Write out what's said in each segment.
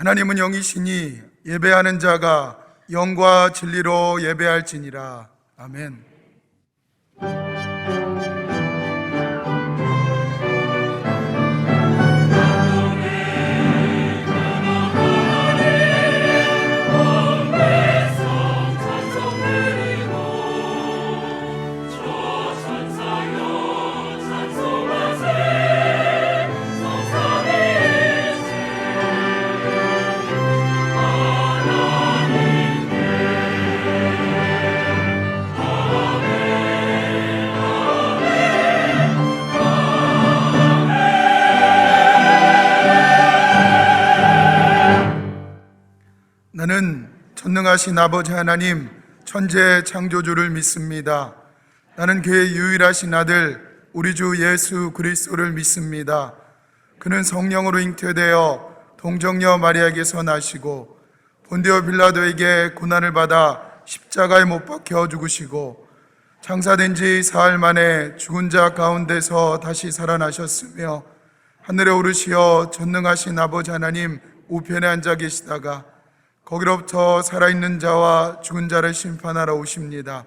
하나님은 영이시니 예배하는 자가 영과 진리로 예배할지니라. 아멘. 나는 전능하신 아버지 하나님 천재 창조주를 믿습니다. 나는 그의 유일하신 아들 우리 주 예수 그리스도를 믿습니다. 그는 성령으로 잉태되어 동정녀 마리아에게서 나시고 본디오 빌라도에게 고난을 받아 십자가에 못 박혀 죽으시고 장사된 지 사흘 만에 죽은 자 가운데서 다시 살아나셨으며 하늘에 오르시어 전능하신 아버지 하나님 우편에 앉아 계시다가 거기로부터 살아있는 자와 죽은 자를 심판하러 오십니다.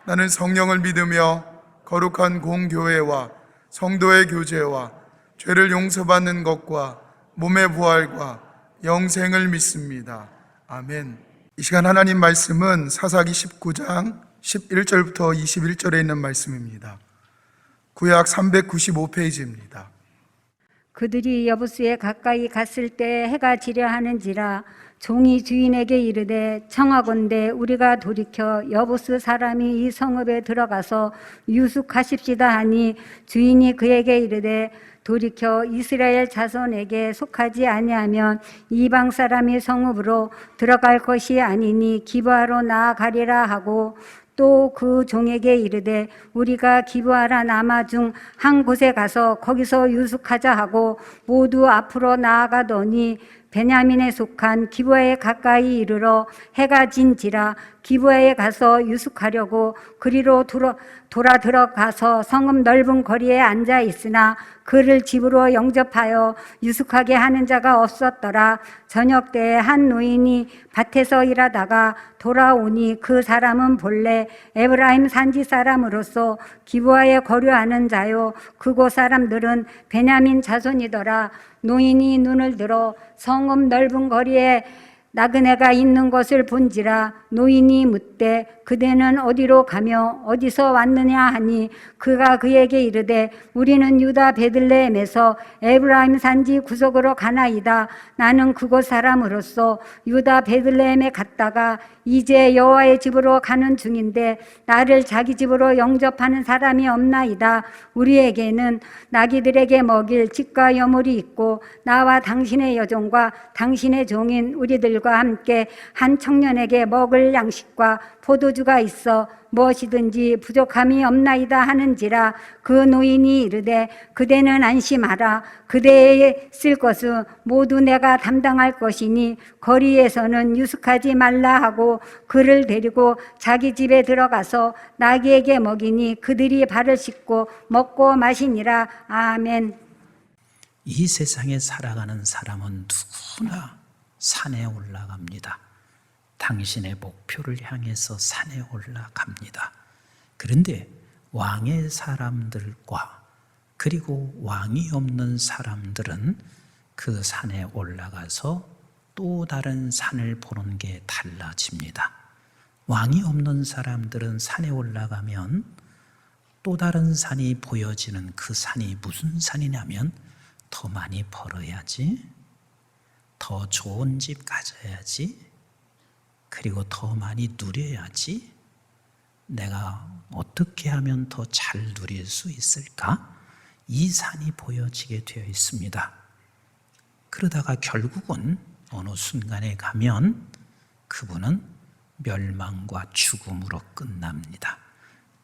나는 성령을 믿으며 거룩한 공교회와 성도의 교제와 죄를 용서받는 것과 몸의 부활과 영생을 믿습니다. 아멘. 이 시간 하나님 말씀은 사사기 19장 11절부터 21절에 있는 말씀입니다. 구약 395페이지입니다. 그들이 여부수에 가까이 갔을 때 해가 지려 하는지라 종이 주인에게 이르되 청하건대 우리가 돌이켜 여부수 사람이 이 성읍에 들어가서 유숙하십시다 하니 주인이 그에게 이르되 돌이켜 이스라엘 자손에게 속하지 아니하면 이방 사람이 성읍으로 들어갈 것이 아니니 기브아로 나아가리라 하고 또 그 종에게 이르되 우리가 기브아라 남아 중 한 곳에 가서 거기서 유숙하자 하고 모두 앞으로 나아가더니 베냐민에 속한 기브아에 가까이 이르러 해가 진지라 기브아에 가서 유숙하려고 그리로 돌아 들어가서 성읍 넓은 거리에 앉아 있으나 그를 집으로 영접하여 유숙하게 하는 자가 없었더라. 저녁 때에 한 노인이 밭에서 일하다가 돌아오니 그 사람은 본래 에브라임 산지 사람으로서 기브아에 거류하는 자요 그곳 사람들은 베냐민 자손이더라. 노인이 눈을 들어 성읍 넓은 거리에 나그네가 있는 것을 본지라 노인이 묻되 그대는 어디로 가며 어디서 왔느냐 하니 그가 그에게 이르되 우리는 유다 베들레헴에서 에브라임 산지 구석으로 가나이다. 나는 그곳 사람으로서 유다 베들레헴에 갔다가 이제 여호와의 집으로 가는 중인데 나를 자기 집으로 영접하는 사람이 없나이다. 우리에게는 나귀들에게 먹일 집과 여물이 있고 나와 당신의 여종과 당신의 종인 우리들과 함께 한 청년에게 먹을 양식과 포도주가 있어 무엇이든지 부족함이 없나이다 하는지라. 그 노인이 이르되 그대는 안심하라. 그대의 쓸 것은 모두 내가 담당할 것이니 거리에서는 유숙하지 말라 하고 그를 데리고 자기 집에 들어가서 나귀에게 먹이니 그들이 발을 씻고 먹고 마시니라. 아멘. 이 세상에 살아가는 사람은 누구나 산에 올라갑니다. 당신의 목표를 향해서 산에 올라갑니다. 그런데 왕의 사람들과 그리고 왕이 없는 사람들은 그 산에 올라가서 또 다른 산을 보는 게 달라집니다. 왕이 없는 사람들은 산에 올라가면 또 다른 산이 보여지는 그 산이 무슨 산이냐면 더 많이 벌어야지, 더 좋은 집 가져야지, 그리고 더 많이 누려야지, 내가 어떻게 하면 더 잘 누릴 수 있을까? 이 산이 보여지게 되어 있습니다. 그러다가 결국은 어느 순간에 가면 그분은 멸망과 죽음으로 끝납니다.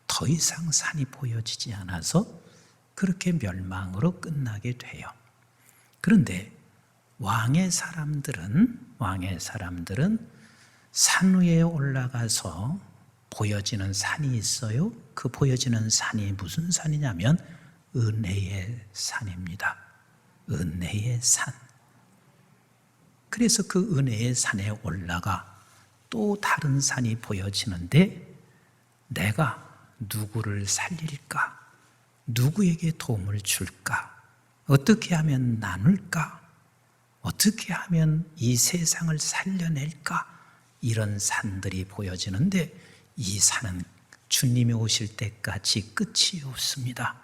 더 이상 산이 보여지지 않아서 그렇게 멸망으로 끝나게 돼요. 그런데 왕의 사람들은 산 위에 올라가서 보여지는 산이 있어요. 그 보여지는 산이 무슨 산이냐면 은혜의 산입니다. 은혜의 산. 그래서 그 은혜의 산에 올라가 또 다른 산이 보여지는데 내가 누구를 살릴까? 누구에게 도움을 줄까? 어떻게 하면 나눌까? 어떻게 하면 이 세상을 살려낼까? 이런 산들이 보여지는데 이 산은 주님이 오실 때까지 끝이 없습니다.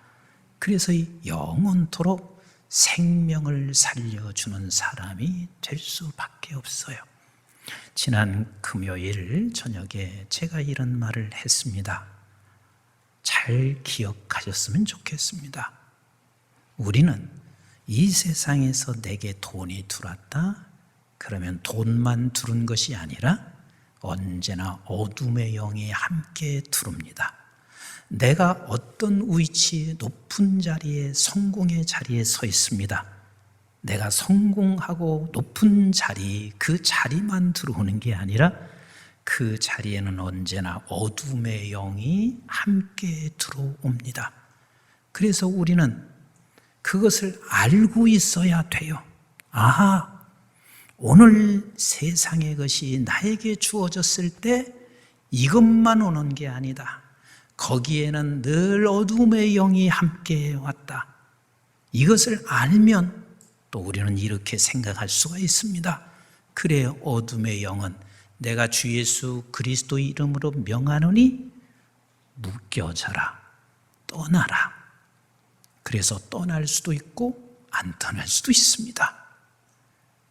그래서 이 영원토록 생명을 살려주는 사람이 될 수밖에 없어요. 지난 금요일 저녁에 제가 이런 말을 했습니다. 잘 기억하셨으면 좋겠습니다. 우리는 이 세상에서 내게 돈이 들어왔다? 그러면 돈만 들은 것이 아니라 언제나 어둠의 영이 함께 들어옵니다. 내가 어떤 위치, 높은 자리에, 성공의 자리에 서 있습니다. 내가 성공하고 높은 자리, 그 자리만 들어오는 게 아니라 그 자리에는 언제나 어둠의 영이 함께 들어옵니다. 그래서 우리는 그것을 알고 있어야 돼요. 아하, 오늘 세상의 것이 나에게 주어졌을 때 이것만 오는 게 아니다. 거기에는 늘 어둠의 영이 함께 왔다. 이것을 알면 또 우리는 이렇게 생각할 수가 있습니다. 그래, 어둠의 영은 내가 주 예수 그리스도의 이름으로 명하노니 묶여져라, 떠나라. 그래서 떠날 수도 있고 안 떠날 수도 있습니다.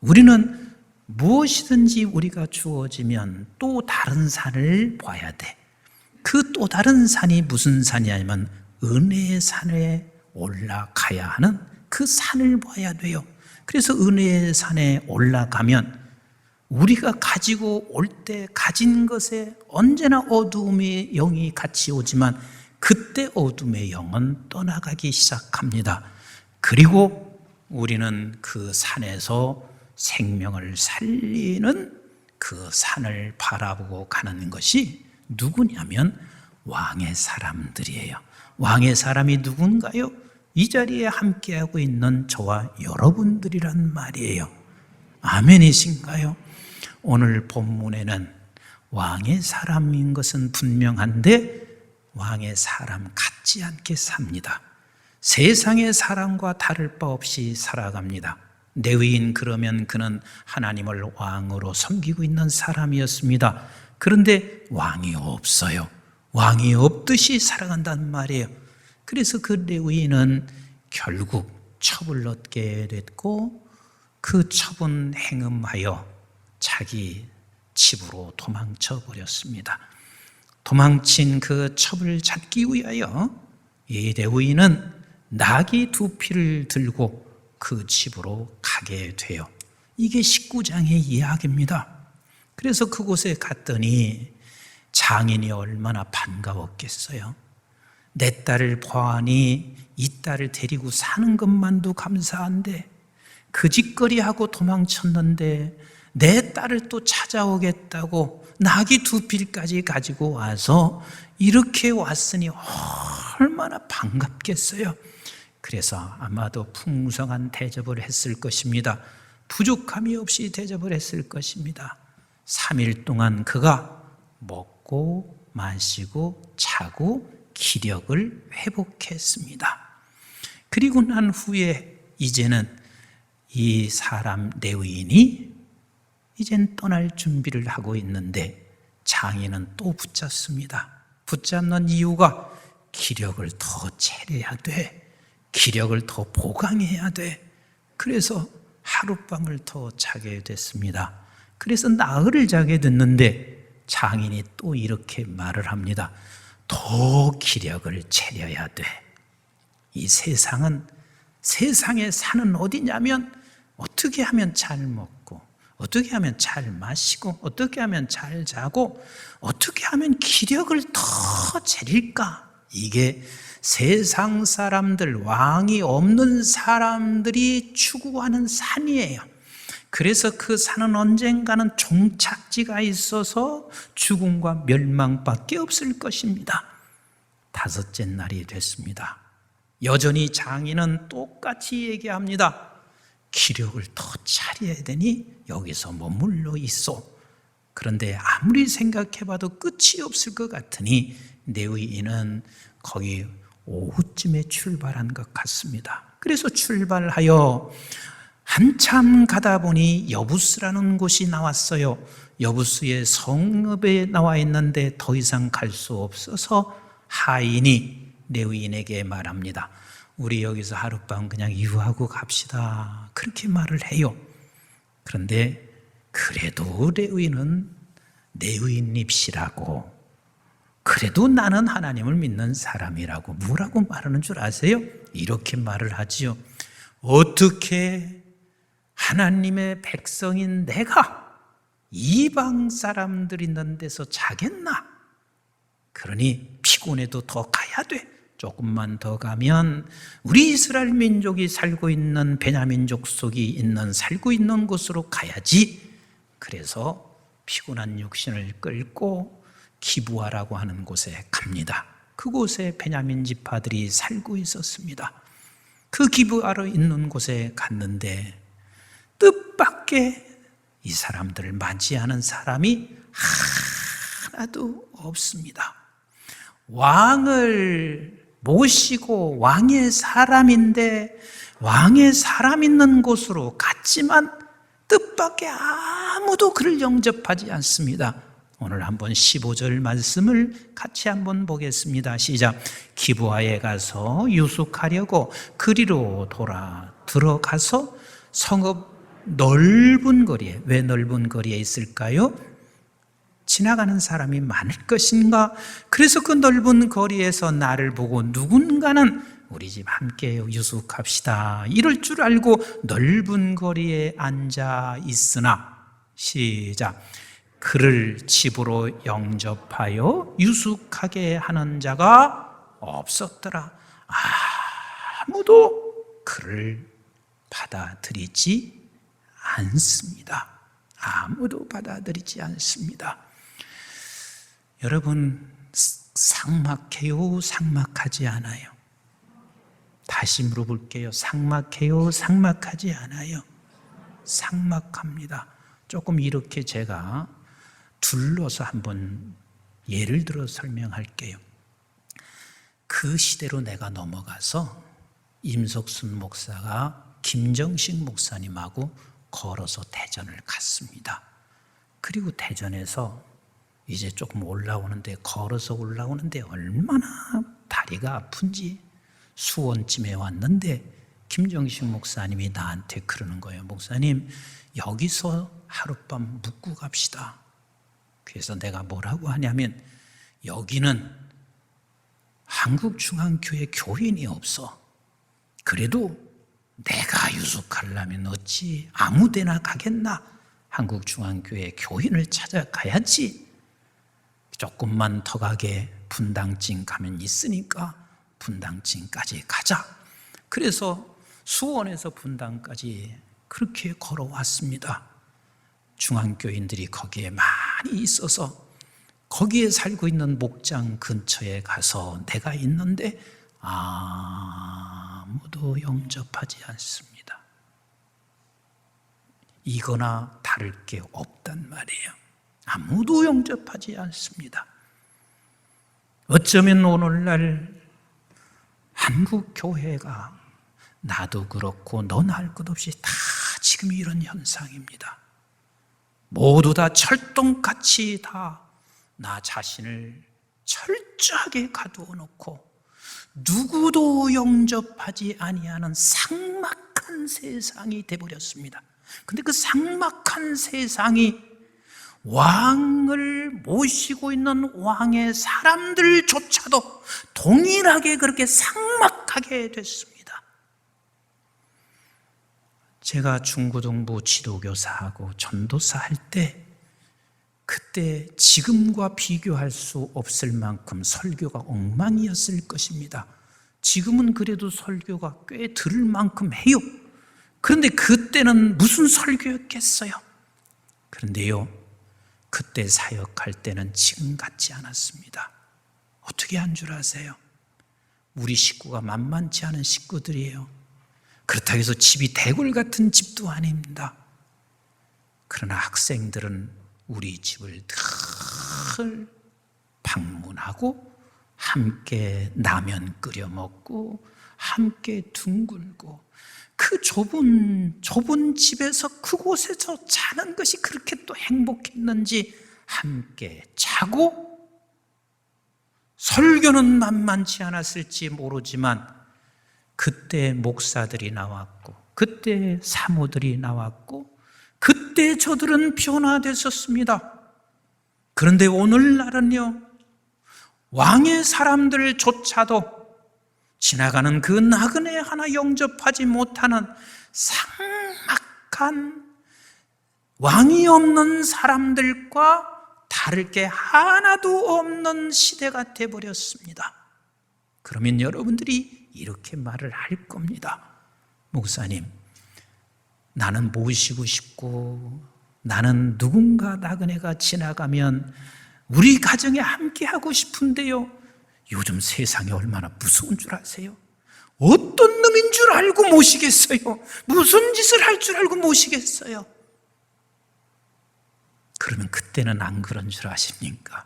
우리는 무엇이든지 우리가 주어지면 또 다른 산을 봐야 돼. 그 또 다른 산이 무슨 산이냐면 은혜의 산에 올라가야 하는 그 산을 봐야 돼요. 그래서 은혜의 산에 올라가면 우리가 가지고 올 때 가진 것에 언제나 어두움의 영이 같이 오지만 그때 어둠의 영은 떠나가기 시작합니다. 그리고 우리는 그 산에서 생명을 살리는 그 산을 바라보고 가는 것이 누구냐면 왕의 사람들이에요. 왕의 사람이 누군가요? 이 자리에 함께하고 있는 저와 여러분들이란 말이에요. 아멘이신가요? 오늘 본문에는 왕의 사람인 것은 분명한데 왕의 사람 같지 않게 삽니다. 세상의 사람과 다를 바 없이 살아갑니다. 레위인 그러면 그는 하나님을 왕으로 섬기고 있는 사람이었습니다. 그런데 왕이 없어요. 왕이 없듯이 살아간단 말이에요. 그래서 그 레위인은 결국 첩을 얻게 됐고 그 첩은 행음하여 자기 집으로 도망쳐 버렸습니다. 도망친 그 첩을 잡기 위하여 이 레위인은 나귀 2피를 들고 그 집으로 가게 돼요. 이게 19장의 이야기입니다. 그래서 그곳에 갔더니 장인이 얼마나 반가웠겠어요. 내 딸을 보아하니 이 딸을 데리고 사는 것만도 감사한데 그 짓거리하고 도망쳤는데 내 딸을 또 찾아오겠다고 나귀 2필까지 가지고 와서 이렇게 왔으니 얼마나 반갑겠어요. 그래서 아마도 풍성한 대접을 했을 것입니다. 부족함이 없이 대접을 했을 것입니다. 3일 동안 그가 먹고 마시고 자고 기력을 회복했습니다. 그리고 난 후에 이제는 이 사람 레위인이 이젠 떠날 준비를 하고 있는데 장인은 또 붙잡습니다. 붙잡는 이유가 기력을 더 차려야 돼. 기력을 더 보강해야 돼. 그래서 하룻밤을 더 자게 됐습니다. 그래서 나흘을 자게 됐는데 장인이 또 이렇게 말을 합니다. 더 기력을 차려야 돼. 이 세상은, 세상의 산은 어디냐면 어떻게 하면 잘 먹고 어떻게 하면 잘 마시고 어떻게 하면 잘 자고 어떻게 하면 기력을 더 차릴까? 이게 세상 사람들, 왕이 없는 사람들이 추구하는 산이에요. 그래서 그 산은 언젠가는 종착지가 있어서 죽음과 멸망밖에 없을 것입니다. 5째 날이 됐습니다. 여전히 장인은 똑같이 얘기합니다. 기력을 더 차려야 되니 여기서 머물러 있어. 그런데 아무리 생각해봐도 끝이 없을 것 같으니 내 의인은 거의 오후쯤에 출발한 것 같습니다. 그래서 출발하여 한참 가다 보니 여부스라는 곳이 나왔어요. 여부스의 성읍에 나와 있는데 더 이상 갈 수 없어서 하인이 레위인에게 말합니다. 우리 여기서 하룻밤 그냥 유하고 갑시다. 그렇게 말을 해요. 그런데 그래도 레위인은 레위인입시라고, 그래도 나는 하나님을 믿는 사람이라고 뭐라고 말하는 줄 아세요? 이렇게 말을 하지요. 어떻게 하나님의 백성인 내가 이방 사람들 있는 데서 자겠나? 그러니 피곤해도 더 가야 돼. 조금만 더 가면 우리 이스라엘 민족이 살고 있는 베냐민 족속이 살고 있는 곳으로 가야지. 그래서 피곤한 육신을 끌고 기브아라고 하는 곳에 갑니다. 그곳에 베냐민 지파들이 살고 있었습니다. 그 기브아로 있는 곳에 갔는데 뜻밖의 이 사람들을 맞이하는 사람이 하나도 없습니다. 왕을 모시고 왕의 사람인데 왕의 사람 있는 곳으로 갔지만 뜻밖의 아무도 그를 영접하지 않습니다. 오늘 한번 15절 말씀을 같이 한번 보겠습니다. 시작. 기브아에 가서 유숙하려고 그리로 들어가서 성읍 넓은 거리에, 왜 넓은 거리에 있을까요? 지나가는 사람이 많을 것인가? 그래서 그 넓은 거리에서 나를 보고 누군가는 우리 집 함께 유숙합시다 이럴 줄 알고 넓은 거리에 앉아 있으나, 시작. 그를 집으로 영접하여 유숙하게 하는 자가 없었더라. 아무도 그를 받아들이지 않습니다. 아무도 받아들이지 않습니다. 여러분, 삭막해요? 삭막하지 않아요? 다시 물어볼게요. 삭막해요? 삭막하지 않아요? 삭막합니다. 조금 이렇게 제가 둘러서 한번 예를 들어 설명할게요. 그 시대로 내가 넘어가서 임석순 목사가 김정식 목사님하고 걸어서 대전을 갔습니다. 그리고 대전에서 이제 조금 올라오는데, 걸어서 올라오는데 얼마나 다리가 아픈지 수원쯤에 왔는데 김정식 목사님이 나한테 그러는 거예요. 목사님, 여기서 하룻밤 묵고 갑시다. 그래서 내가 뭐라고 하냐면, 여기는 한국중앙교회 교인이 없어. 그래도 내가 유숙하려면 어찌 아무 데나 가겠나? 한국중앙교회 교인을 찾아가야지. 조금만 더 가게 분당쯤 가면 있으니까 분당쯤까지 가자. 그래서 수원에서 분당까지 그렇게 걸어왔습니다. 중앙교인들이 거기에 많이 있어서 거기에 살고 있는 목장 근처에 가서 내가 있는데 아무도 영접하지 않습니다. 이거나 다를 게 없단 말이에요. 아무도 영접하지 않습니다. 어쩌면 오늘날 한국 교회가, 나도 그렇고 너나 할 것 없이 다 지금 이런 현상입니다. 모두 다 철동같이 다 나 자신을 철저하게 가두어 놓고 누구도 영접하지 아니하는 삭막한 세상이 되어버렸습니다. 근데 그 삭막한 세상이 왕을 모시고 있는 왕의 사람들조차도 동일하게 그렇게 삭막하게 됐습니다. 제가 중고등부 지도교사하고 전도사 할 때, 그때 지금과 비교할 수 없을 만큼 설교가 엉망이었을 것입니다. 지금은 그래도 설교가 꽤 들을 만큼 해요. 그런데 그때는 무슨 설교였겠어요? 그런데요, 그때 사역할 때는 지금 같지 않았습니다. 어떻게 한 줄 아세요? 우리 식구가 만만치 않은 식구들이에요. 그렇다고 해서 집이 대궐 같은 집도 아닙니다. 그러나 학생들은 우리 집을 늘 방문하고 함께 라면 끓여 먹고 함께 둥글고 그 좁은 집에서 그곳에서 자는 것이 그렇게 또 행복했는지 함께 자고, 설교는 만만치 않았을지 모르지만 그때 목사들이 나왔고 그때 사모들이 나왔고 그때 저들은 변화됐었습니다. 그런데 오늘날은요, 왕의 사람들조차도 지나가는 그 나그네 하나 영접하지 못하는 삭막한 왕이 없는 사람들과 다를 게 하나도 없는 시대가 되어버렸습니다. 그러면 여러분들이 이렇게 말을 할 겁니다. 목사님, 나는 모시고 싶고 나는 누군가 나그네가 지나가면 우리 가정에 함께 하고 싶은데요, 요즘 세상이 얼마나 무서운 줄 아세요? 어떤 놈인 줄 알고 모시겠어요? 무슨 짓을 할 줄 알고 모시겠어요? 그러면 그때는 안 그런 줄 아십니까?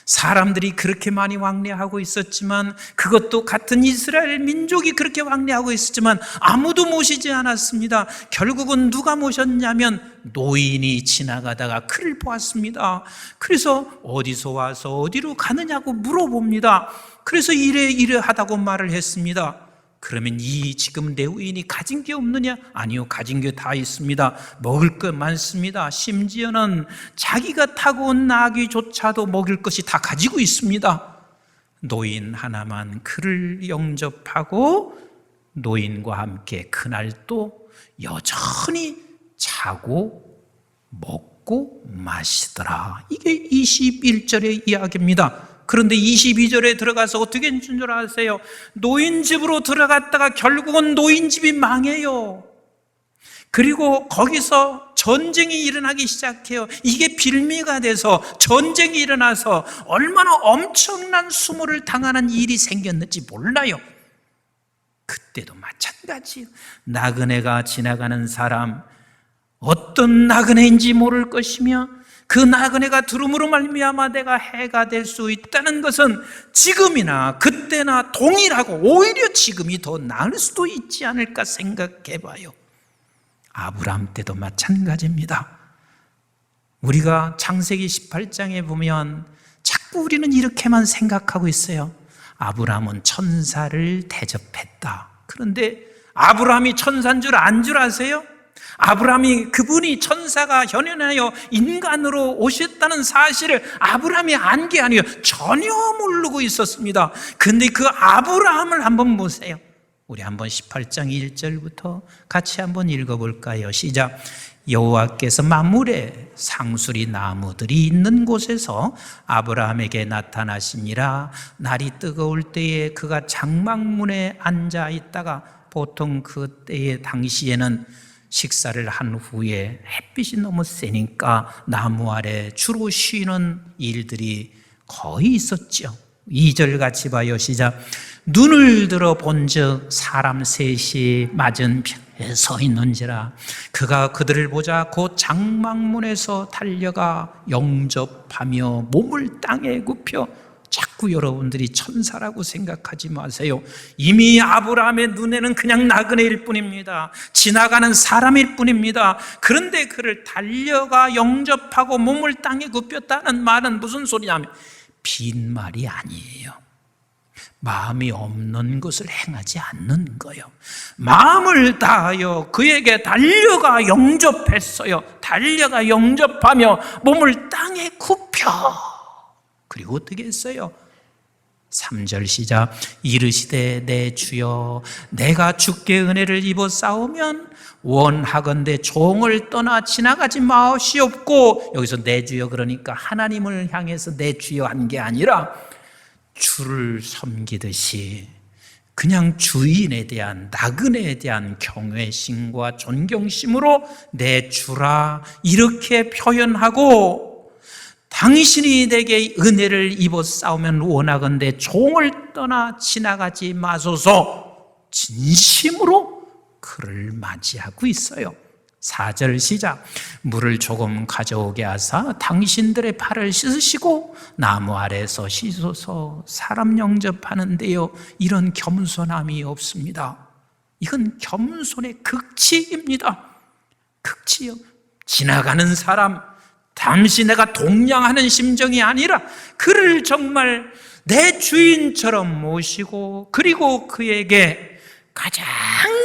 사람들이 그렇게 많이 왕래하고 있었지만, 그것도 같은 이스라엘 민족이 그렇게 왕래하고 있었지만 아무도 모시지 않았습니다. 결국은 누가 모셨냐면 노인이 지나가다가 그를 보았습니다. 그래서 어디서 와서 어디로 가느냐고 물어봅니다. 그래서 이래 하다고 말을 했습니다. 그러면 이 지금 레위인이 가진 게 없느냐? 아니요, 가진 게 다 있습니다. 먹을 것 많습니다. 심지어는 자기가 타고 온 나귀조차도 먹을 것이 다 가지고 있습니다. 노인 하나만 그를 영접하고 노인과 함께 그날 또 여전히 자고 먹고 마시더라. 이게 21절의 이야기입니다. 그런데 22절에 들어가서 어떻게 된 줄 아세요? 노인 집으로 들어갔다가 결국은 노인 집이 망해요. 그리고 거기서 전쟁이 일어나기 시작해요. 이게 빌미가 돼서 전쟁이 일어나서 얼마나 엄청난 수모를 당하는 일이 생겼는지 몰라요. 그때도 마찬가지예요. 나그네가 지나가는 사람, 어떤 나그네인지 모를 것이며 그 나그네가 들음으로 말미암아 내가 해가 될 수 있다는 것은 지금이나 그때나 동일하고 오히려 지금이 더 나을 수도 있지 않을까 생각해 봐요. 아브라함 때도 마찬가지입니다. 우리가 창세기 18장에 보면 자꾸 우리는 이렇게만 생각하고 있어요. 아브라함은 천사를 대접했다. 그런데 아브라함이 천사인 줄 안 줄 아세요? 아브라함이, 그분이 천사가 현현하여 인간으로 오셨다는 사실을 아브라함이 안 게 아니에요. 전혀 모르고 있었습니다. 근데 그 아브라함을 한번 보세요. 우리 한번 18장 1절부터 같이 한번 읽어볼까요? 시작. 여호와께서 만물의 상수리 나무들이 있는 곳에서 아브라함에게 나타나시니라. 날이 뜨거울 때에 그가 장막문에 앉아 있다가, 보통 그때의 당시에는 식사를 한 후에 햇빛이 너무 세니까 나무 아래 주로 쉬는 일들이 거의 있었죠. 2절 같이 봐요. 시작. 눈을 들어 본즉 사람 셋이 맞은편에 서 있는지라. 그가 그들을 보자 곧 장막문에서 달려가 영접하며 몸을 땅에 굽혀. 자꾸 여러분들이 천사라고 생각하지 마세요. 이미 아브라함의 눈에는 그냥 나그네일 뿐입니다. 지나가는 사람일 뿐입니다. 그런데 그를 달려가 영접하고 몸을 땅에 굽혔다는 말은 무슨 소리냐면 빈말이 아니에요. 마음이 없는 것을 행하지 않는 거예요. 마음을 다하여 그에게 달려가 영접했어요. 달려가 영접하며 몸을 땅에 굽혀. 그리고 어떻게 했어요? 3절 시작. 이르시되 내 주여, 내가 주께 은혜를 입어 싸우면 원하건대 종을 떠나 지나가지 마시옵고. 여기서 내 주여, 그러니까 하나님을 향해서 내 주여 한 게 아니라 주를 섬기듯이 그냥 주인에 대한, 나그네에 대한 경외심과 존경심으로 내 주라 이렇게 표현하고, 당신이 내게 은혜를 입어 싸우면 원하건대 종을 떠나 지나가지 마소서 진심으로 그를 맞이하고 있어요. 4절 시작. 물을 조금 가져오게 하사 당신들의 발을 씻으시고 나무 아래에서 씻어서 사람 영접하는데요, 이런 겸손함이 없습니다. 이건 겸손의 극치입니다. 극치요. 지나가는 사람, 잠시 내가 동냥하는 심정이 아니라 그를 정말 내 주인처럼 모시고, 그리고 그에게 가장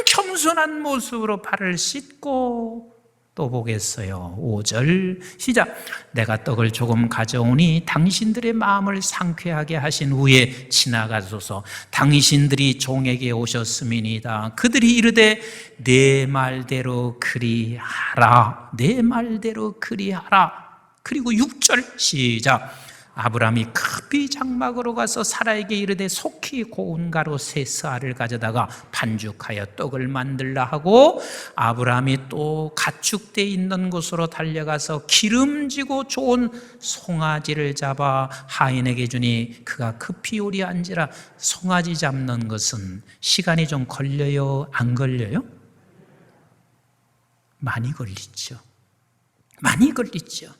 겸손한 모습으로 발을 씻고, 또 보겠어요. 5절 시작. 내가 떡을 조금 가져오니 당신들의 마음을 상쾌하게 하신 후에 지나가소서. 당신들이 종에게 오셨음이니이다. 그들이 이르되 내 말대로 그리하라. 내 말대로 그리하라. 그리고 6절 시작. 아브라함이 급히 장막으로 가서 사라에게 이르되 속히 고운 가루 세 스아를 가져다가 반죽하여 떡을 만들라 하고, 아브라함이 또 가축대 있는 곳으로 달려가서 기름지고 좋은 송아지를 잡아 하인에게 주니 그가 급히 요리한지라. 송아지 잡는 것은 시간이 좀 걸려요, 안 걸려요? 많이 걸리죠. 많이 걸리죠.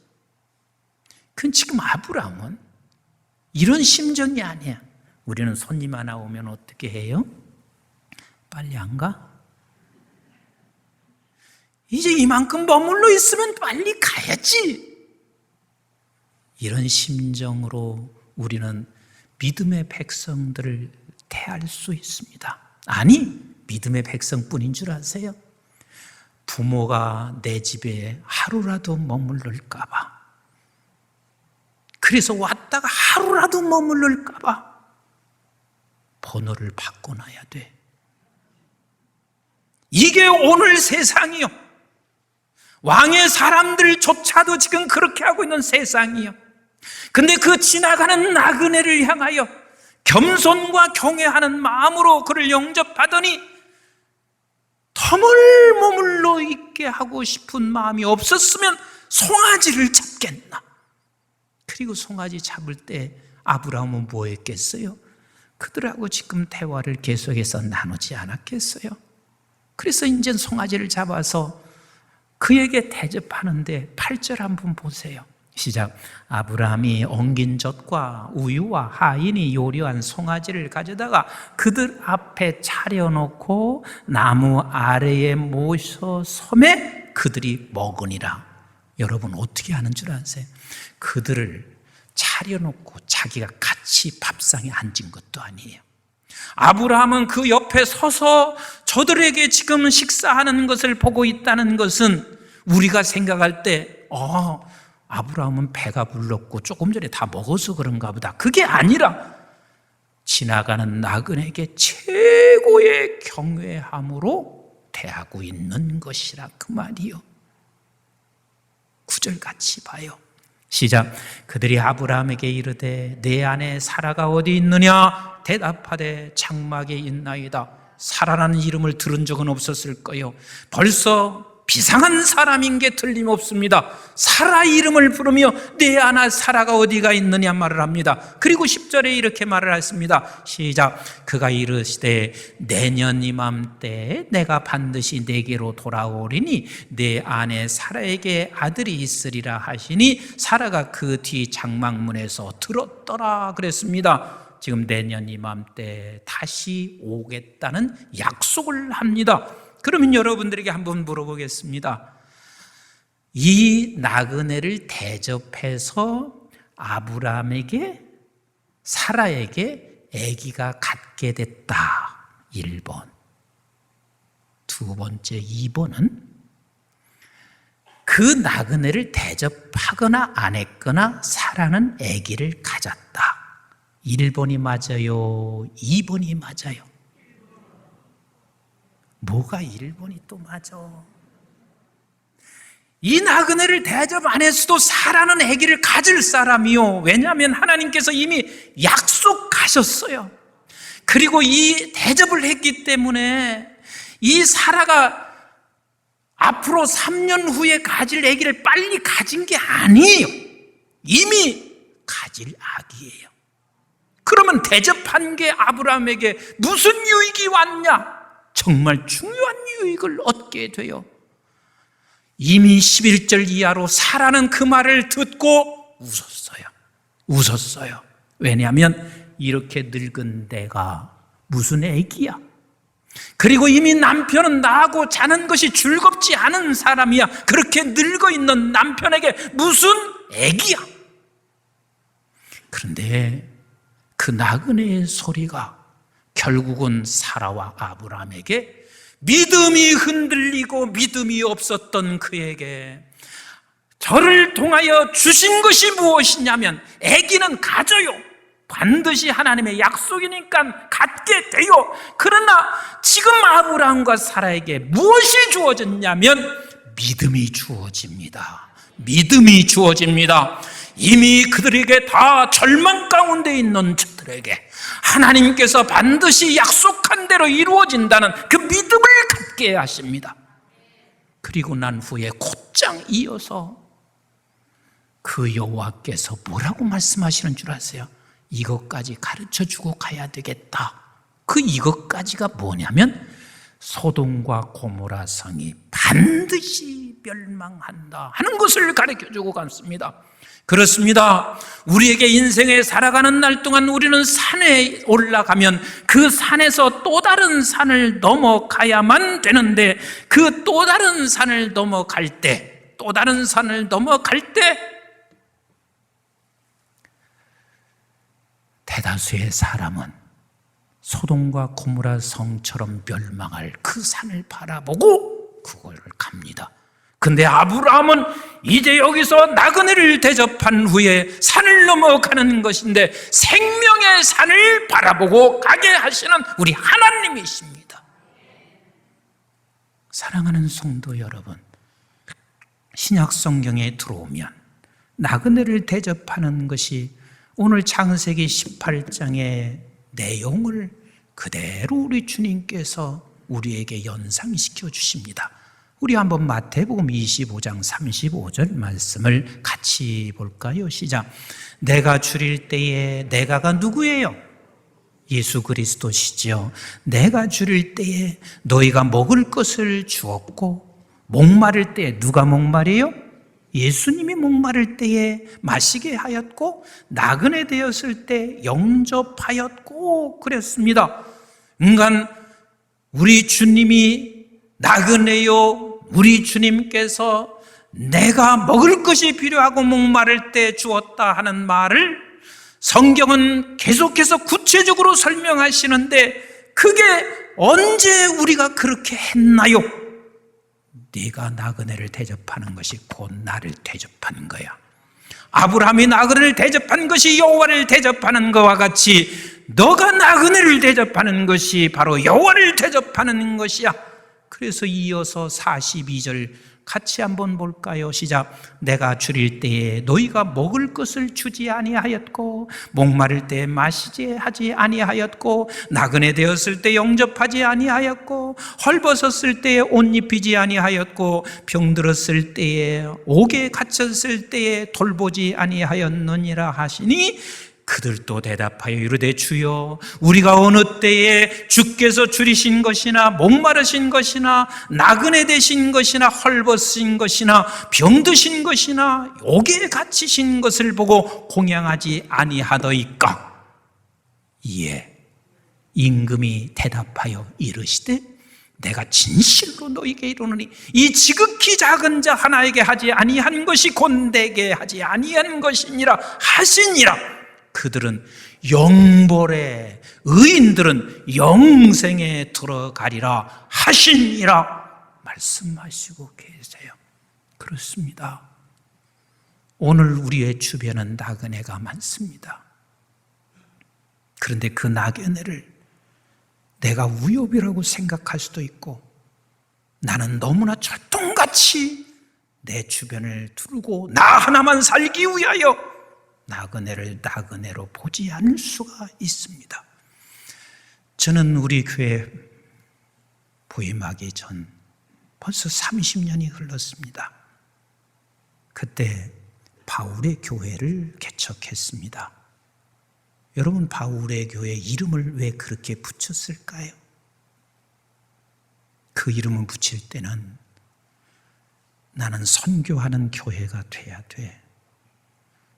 그건 지금 아브라함은 이런 심정이 아니야. 우리는 손님 하나 오면 어떻게 해요? 빨리 안 가? 이제 이만큼 머물러 있으면 빨리 가야지. 이런 심정으로 우리는 믿음의 백성들을 대할 수 있습니다. 아니, 믿음의 백성뿐인 줄 아세요? 부모가 내 집에 하루라도 머무를까 봐, 그래서 왔다가 하루라도 머무를까 봐 번호를 바꿔놔야 돼. 이게 오늘 세상이요. 왕의 사람들조차도 지금 그렇게 하고 있는 세상이요. 근데 그 지나가는 나그네를 향하여 겸손과 경외하는 마음으로 그를 영접하더니 덤을 머물러 있게 하고 싶은 마음이 없었으면 송아지를 잡겠나. 그리고 송아지 잡을 때 아브라함은 뭐 했겠어요? 그들하고 지금 대화를 계속해서 나누지 않았겠어요? 그래서 이제 송아지를 잡아서 그에게 대접하는데 8절 한번 보세요. 시작. 아브라함이 엉긴 젖과 우유와 하인이 요리한 송아지를 가져다가 그들 앞에 차려놓고 나무 아래에 모셔 섬에 그들이 먹으니라. 여러분 어떻게 하는 줄 아세요? 그들을 차려놓고 자기가 같이 밥상에 앉은 것도 아니에요. 아브라함은 그 옆에 서서 저들에게 지금 식사하는 것을 보고 있다는 것은 우리가 생각할 때 아브라함은 배가 불렀고 조금 전에 다 먹어서 그런가 보다. 그게 아니라 지나가는 나그네에게 최고의 경외함으로 대하고 있는 것이라 그 말이요. 9절 같이 봐요. 시작. 그들이 아브라함에게 이르되 내 아내 사라가 어디 있느냐? 대답하되 장막에 있나이다. 사라라는 이름을 들은 적은 없었을 거요. 벌써 비상한 사람인 게 틀림없습니다. 사라 이름을 부르며 내 아내 사라가 어디가 있느냐 말을 합니다. 그리고 10절에 이렇게 말을 했습니다. 시작. 그가 이르시되 내년 이맘때 내가 반드시 내게로 돌아오리니 내 아내 사라에게 아들이 있으리라 하시니 사라가 그 뒤 장막문에서 들었더라 그랬습니다. 지금 내년 이맘때 다시 오겠다는 약속을 합니다. 그러면 여러분들에게 한번 물어보겠습니다. 이 나그네를 대접해서 아브라함에게 사라에게 아기가 갖게 됐다. 1번. 두 번째 2번은 그 나그네를 대접하거나 안 했거나 사라는 아기를 가졌다. 1번이 맞아요? 2번이 맞아요? 뭐가 1번이 또 맞아? 이 나그네를 대접 안 했어도 사라는 아기를 가질 사람이요. 왜냐하면 하나님께서 이미 약속하셨어요. 그리고 이 대접을 했기 때문에 이 사라가 앞으로 3년 후에 가질 아기를 빨리 가진 게 아니에요. 이미 가질 아기예요. 그러면 대접한 게 아브라함에게 무슨 유익이 왔냐? 정말 중요한 수익을 얻게 돼요. 이미 11절 이하로 사라는 그 말을 듣고 웃었어요. 왜냐하면 이렇게 늙은 내가 무슨 애기야. 그리고 이미 남편은 나하고 자는 것이 즐겁지 않은 사람이야. 그렇게 늙어 있는 남편에게 무슨 애기야. 그런데 그 나그네의 소리가 결국은 사라와 아브라함에게 믿음이 흔들리고 믿음이 없었던 그에게 저를 통하여 주신 것이 무엇이냐면 아기는 가져요. 반드시 하나님의 약속이니까 갖게 돼요. 그러나 지금 아브라함과 사라에게 무엇이 주어졌냐면 믿음이 주어집니다. 믿음이 주어집니다. 이미 그들에게 다 절망 가운데 있는 저들에게 하나님께서 반드시 약속한 대로 이루어진다는 그 믿음을 갖게 하십니다. 그리고 난 후에 곧장 이어서 그 여호와께서 뭐라고 말씀하시는 줄 아세요? 이것까지 가르쳐주고 가야 되겠다. 그 이것까지가 뭐냐면 소돔과 고모라 성이 반드시 멸망한다 하는 것을 가르쳐주고 갔습니다. 그렇습니다. 우리에게 인생에 살아가는 날 동안 우리는 산에 올라가면 그 산에서 또 다른 산을 넘어가야만 되는데 그 또 다른 산을 넘어갈 때 대다수의 사람은 소돔과 고모라 성처럼 멸망할 그 산을 바라보고 그걸 갑니다. 근데 아브라함은 이제 여기서 나그네를 대접한 후에 산을 넘어가는 것인데 생명의 산을 바라보고 가게 하시는 우리 하나님이십니다. 사랑하는 성도 여러분, 신약 성경에 들어오면 나그네를 대접하는 것이 오늘 창세기 18장의 내용을 그대로 우리 주님께서 우리에게 연상시켜 주십니다. 우리 한번 마태복음 25장 35절 말씀을 같이 볼까요? 시작. 내가 줄일 때에 내가가 누구예요? 예수 그리스도시죠. 내가 줄일 때에 너희가 먹을 것을 주었고 목마를 때에 누가 목마래요? 예수님이 목마를 때에 마시게 하였고 나그네 되었을 때 영접하였고 그랬습니다. 그러니까 우리 주님이 나그네요, 우리 주님께서 내가 먹을 것이 필요하고 목마를 때 주었다 하는 말을 성경은 계속해서 구체적으로 설명하시는데 그게 언제 우리가 그렇게 했나요? 네가 나그네를 대접하는 것이 곧 나를 대접하는 거야. 아브라함이 나그네를 대접한 것이 여호와를 대접하는 것과 같이 너가 나그네를 대접하는 것이 바로 여호와를 대접하는 것이야. 그래서 이어서 42절 같이 한번 볼까요? 시작. 내가 줄일 때에 너희가 먹을 것을 주지 아니하였고 목마를 때에 마시지 하지 아니하였고 나그네 되었을 때 영접하지 아니하였고 헐벗었을 때에 옷 입히지 아니하였고 병들었을 때에 옥에 갇혔을 때에 돌보지 아니하였느니라 하시니 그들도 대답하여 이르되 주여 우리가 어느 때에 주께서 줄이신 것이나 목마르신 것이나 나그네 되신 것이나 헐벗으신 것이나 병드신 것이나 옥에 갇히신 것을 보고 공양하지 아니하더이까. 이에 임금이 대답하여 이르시되 내가 진실로 너희에게 이르노니 이 지극히 작은 자 하나에게 하지 아니한 것이 곧 내게 하지 아니한 것이니라 하시니라. 그들은 영벌에 의인들은 영생에 들어가리라 하시니라 말씀하시고 계세요. 그렇습니다. 오늘 우리의 주변은 나그네가 많습니다. 그런데 그 나그네를 내가 위협이라고 생각할 수도 있고 나는 너무나 철통같이 내 주변을 두르고 나 하나만 살기 위하여 나그네를 나그네로 보지 않을 수가 있습니다. 저는 우리 교회 부임하기 전 벌써 30년이 흘렀습니다. 그때 바울의 교회를 개척했습니다. 여러분, 바울의 교회 이름을 왜 그렇게 붙였을까요? 그 이름을 붙일 때는 나는 선교하는 교회가 돼야 돼.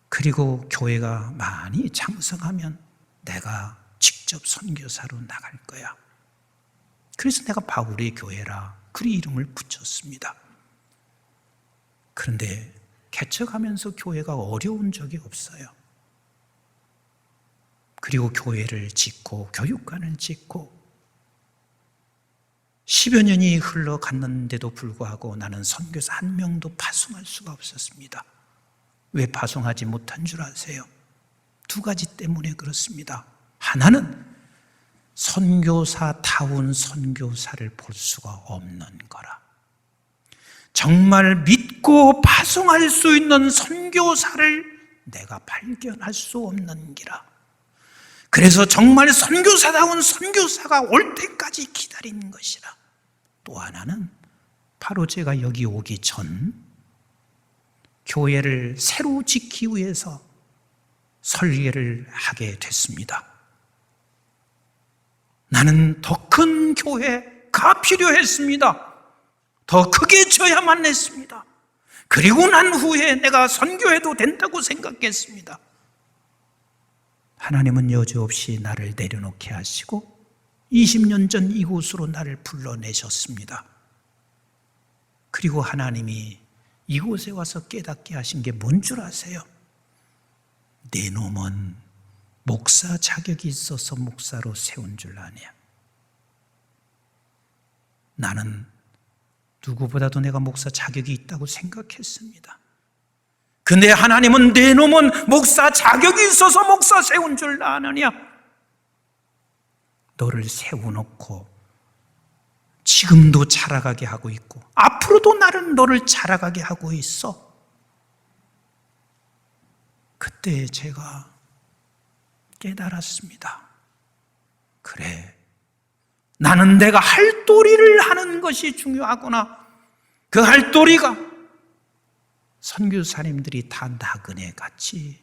그리고 교회가 많이 창성하면 내가 직접 선교사로 나갈 거야. 그래서 내가 바울의 교회라 그 이름을 붙였습니다. 그런데 개척하면서 교회가 어려운 적이 없어요. 그리고 교회를 짓고 교육관을 짓고 10여 년이 흘러갔는데도 불구하고 나는 선교사 한 명도 파송할 수가 없었습니다. 왜 파송하지 못한 줄 아세요? 두 가지 때문에 그렇습니다. 하나는 선교사다운 선교사를 볼 수가 없는 거라. 정말 믿고 파송할 수 있는 선교사를 내가 발견할 수 없는 기라. 그래서 정말 선교사다운 선교사가 올 때까지 기다린 것이라. 또 하나는 바로 제가 여기 오기 전 교회를 새로 짓기 위해서 설계를 하게 됐습니다. 나는 더 큰 교회가 필요했습니다. 더 크게 져야만 했습니다. 그리고 난 후에 내가 선교해도 된다고 생각했습니다. 하나님은 여지없이 나를 내려놓게 하시고 20년 전 이곳으로 나를 불러내셨습니다. 그리고 하나님이 이곳에 와서 깨닫게 하신 게 뭔 줄 아세요? 내 놈은 목사 자격이 있어서 목사로 세운 줄 아냐. 나는 누구보다도 내가 목사 자격이 있다고 생각했습니다. 근데 하나님은 내 놈은 목사 자격이 있어서 목사 세운 줄 아느냐? 너를 세워놓고 지금도 자라가게 하고 있고 앞으로도 너를 자라가게 하고 있어. 그때 제가 깨달았습니다. 그래, 나는 내가 할도리를 하는 것이 중요하구나. 그 할도리가 선교사님들이 다 나그네 같이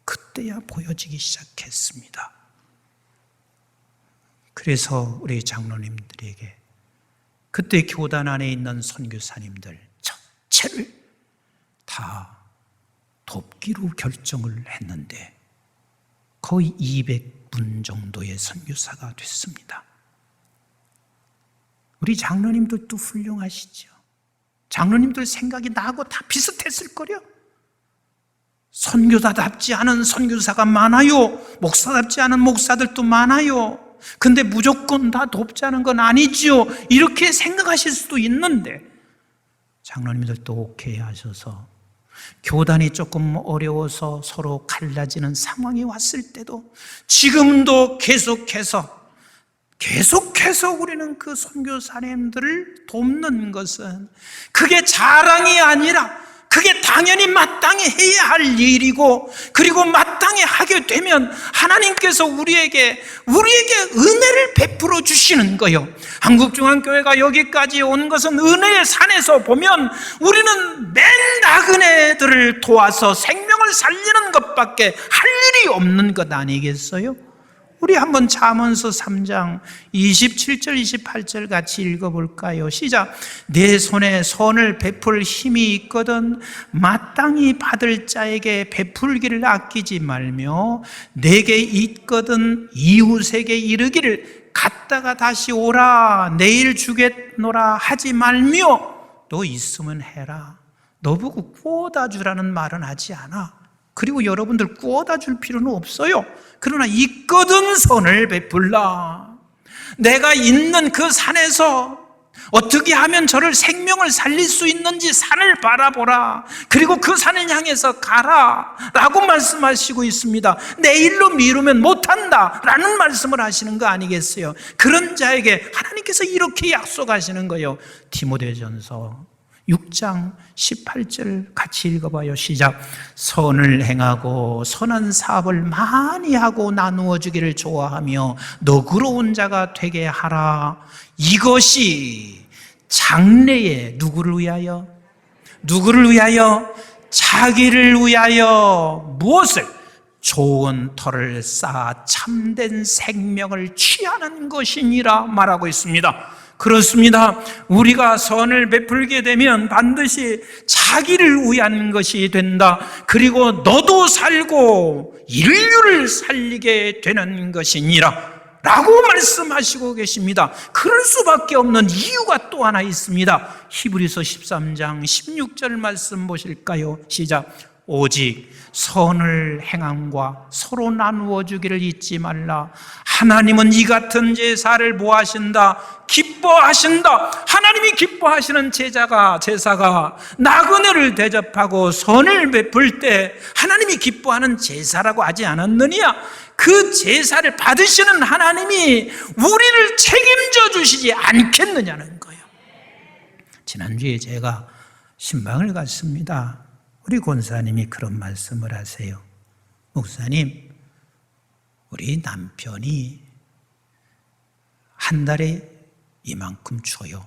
그때야 보여지기 시작했습니다. 그래서 우리 장로님들에게 그때 교단 안에 있는 선교사님들 전체를 다 돕기로 결정을 했는데 거의 200분 정도의 선교사가 됐습니다. 우리 장로님들도 훌륭하시죠. 장로님들 생각이 나하고 다 비슷했을 거려. 선교사답지 않은 선교사가 많아요. 목사답지 않은 목사들도 많아요. 근데 무조건 다 돕자는 건 아니지요. 이렇게 생각하실 수도 있는데 장로님들도 오케이 하셔서 교단이 조금 어려워서 서로 갈라지는 상황이 왔을 때도 지금도 계속해서 우리는 그 선교사님들을 돕는 것은 그게 자랑이 아니라 그게 당연히 마땅히 해야 할 일이고, 그리고 마땅히 하게 되면 하나님께서 우리에게 은혜를 베풀어 주시는 거예요. 한국중앙교회가 여기까지 온 것은 은혜의 산에서 보면 우리는 맨 나그네들을 도와서 생명을 살리는 것밖에 할 일이 없는 것 아니겠어요? 우리 한번 잠언서 3장 27절 28절 같이 읽어볼까요? 시작. 내 손에 선을 베풀 힘이 있거든 마땅히 받을 자에게 베풀기를 아끼지 말며 내게 있거든 이웃에게 이르기를 갔다가 다시 오라 내일 주겠노라 하지 말며 너 있으면 해라. 너보고 구워다 주라는 말은 하지 않아. 그리고 여러분들 구워다 줄 필요는 없어요. 그러나 있거든 선을 베풀라. 내가 있는 그 산에서 어떻게 하면 저를 생명을 살릴 수 있는지 산을 바라보라. 그리고 그 산을 향해서 가라 라고 말씀하시고 있습니다. 내일로 미루면 못한다 라는 말씀을 하시는 거 아니겠어요? 그런 자에게 하나님께서 이렇게 약속하시는 거예요. 디모데전서 6장 18절 같이 읽어봐요. 시작. 선을 행하고 선한 사업을 많이 하고 나누어 주기를 좋아하며 너그러운 자가 되게 하라. 이것이 장래에 누구를 위하여? 누구를 위하여? 자기를 위하여 무엇을? 좋은 터를 쌓아 참된 생명을 취하는 것이니라 말하고 있습니다. 그렇습니다. 우리가 선을 베풀게 되면 반드시 자기를 위한 것이 된다. 그리고 너도 살고 인류를 살리게 되는 것이니라 라고 말씀하시고 계십니다. 그럴 수밖에 없는 이유가 또 하나 있습니다. 히브리서 13장 16절 말씀 보실까요? 시작. 오직 선을 행함과 서로 나누어 주기를 잊지 말라. 하나님은 이 같은 제사를 뭐하신다? 기뻐하신다. 하나님이 기뻐하시는 제사가 나그네를 대접하고 선을 베풀 때 하나님이 기뻐하는 제사라고 하지 않았느냐? 그 제사를 받으시는 하나님이 우리를 책임져 주시지 않겠느냐는 거예요. 지난주에 제가 신방을 갔습니다. 우리 권사님이 그런 말씀을 하세요. 목사님, 우리 남편이 한 달에 이만큼 줘요.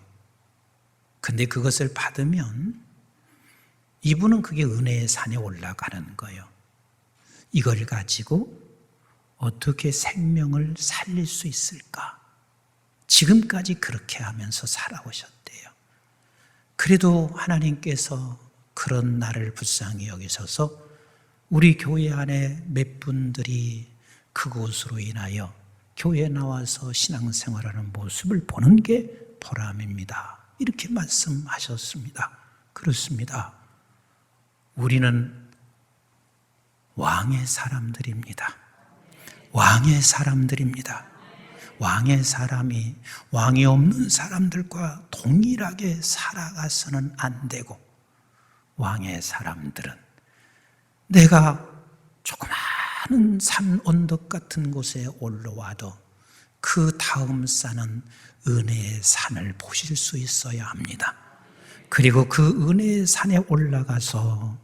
근데 그것을 받으면 이분은 그게 은혜의 산에 올라가는 거예요. 이걸 가지고 어떻게 생명을 살릴 수 있을까? 지금까지 그렇게 하면서 살아오셨대요. 그래도 하나님께서 그런 나를 불쌍히 여기셔서 우리 교회 안에 몇 분들이 그곳으로 인하여 교회에 나와서 신앙생활하는 모습을 보는 게 보람입니다. 이렇게 말씀하셨습니다. 그렇습니다. 우리는 왕의 사람들입니다. 왕의 사람들입니다. 왕의 사람이 왕이 없는 사람들과 동일하게 살아가서는 안 되고, 왕의 사람들은 내가 조그마한 산 언덕 같은 곳에 올라와도 그 다음 산은 은혜의 산을 보실 수 있어야 합니다. 그리고 그 은혜의 산에 올라가서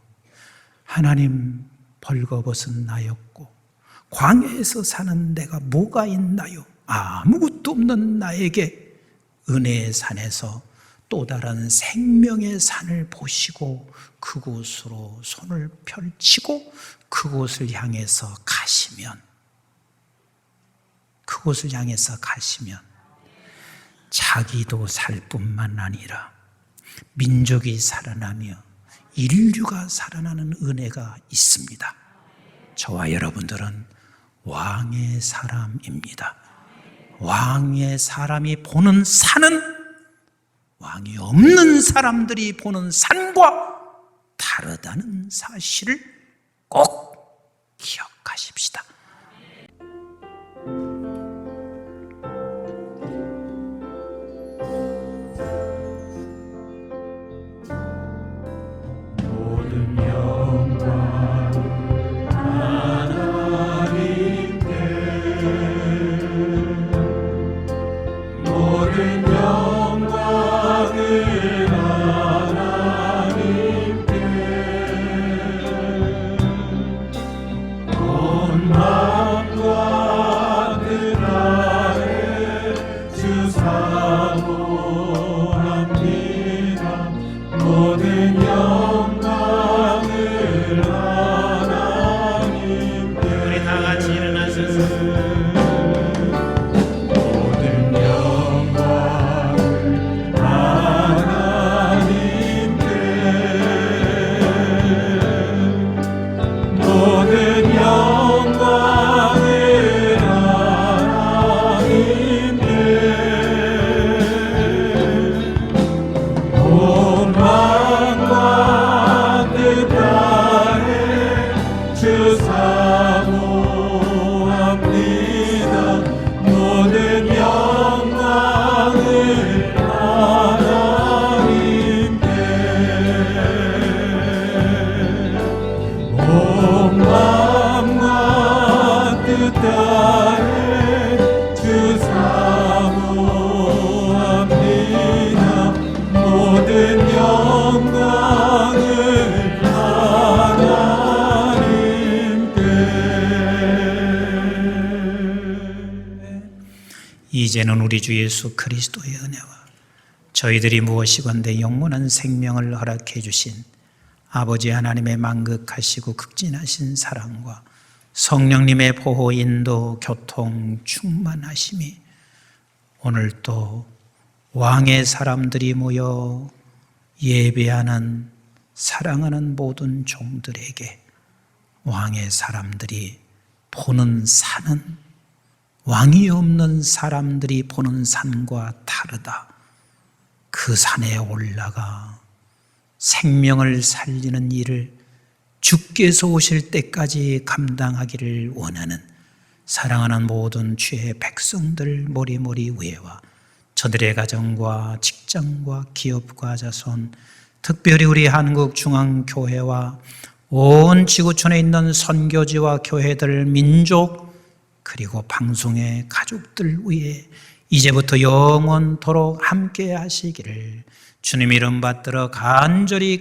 하나님, 벌거벗은 나였고 광야에서 사는 내가 뭐가 있나요? 아무것도 없는 나에게 은혜의 산에서 또 다른 생명의 산을 보시고 그곳으로 손을 펼치고 그곳을 향해서 가시면 자기도 살 뿐만 아니라 민족이 살아나며 인류가 살아나는 은혜가 있습니다. 저와 여러분들은 왕의 사람입니다. 왕의 사람이 보는 산은 왕이 없는 사람들이 보는 산과 다르다는 사실을 꼭 기억하십시다. 모든 영광 하나님께, 모든 영광을 하나님께, 온 마음과 뜻다해 주 사모합니다. 모든 영광을 하나님께. 우리 다 같이 일어나셔서 모든 영광을 하나님께, 모든 영광을 하나님께, 온 마음과 뜻다해 주 사모합니다. 모든 영광을 하나님께, 온 마음과 뜻다해 주 사모합니다. 모든 영광을 하나님께. 이제는 우리 주 예수 그리스도의 은혜와 저희들이 무엇이건대 영원한 생명을 허락해 주신 아버지 하나님의 만극하시고 극진하신 사랑과 성령님의 보호, 인도, 교통, 충만하심이 오늘도 왕의 사람들이 모여 예배하는 사랑하는 모든 종들에게 왕의 사람들이 보는 산은 왕이 없는 사람들이 보는 산과 다르다. 그 산에 올라가 생명을 살리는 일을 주께서 오실 때까지 감당하기를 원하는 사랑하는 모든 주의 백성들 모리모리 위에와 저들의 가정과 직장과 기업과 자손, 특별히 우리 한국중앙교회와 온 지구촌에 있는 선교지와 교회들, 민족, 그리고 방송의 가족들 위에 이제부터 영원토록 함께 하시기를 주님 이름 받들어 간절히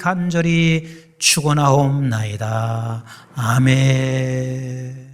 축원하옵나이다. 아멘.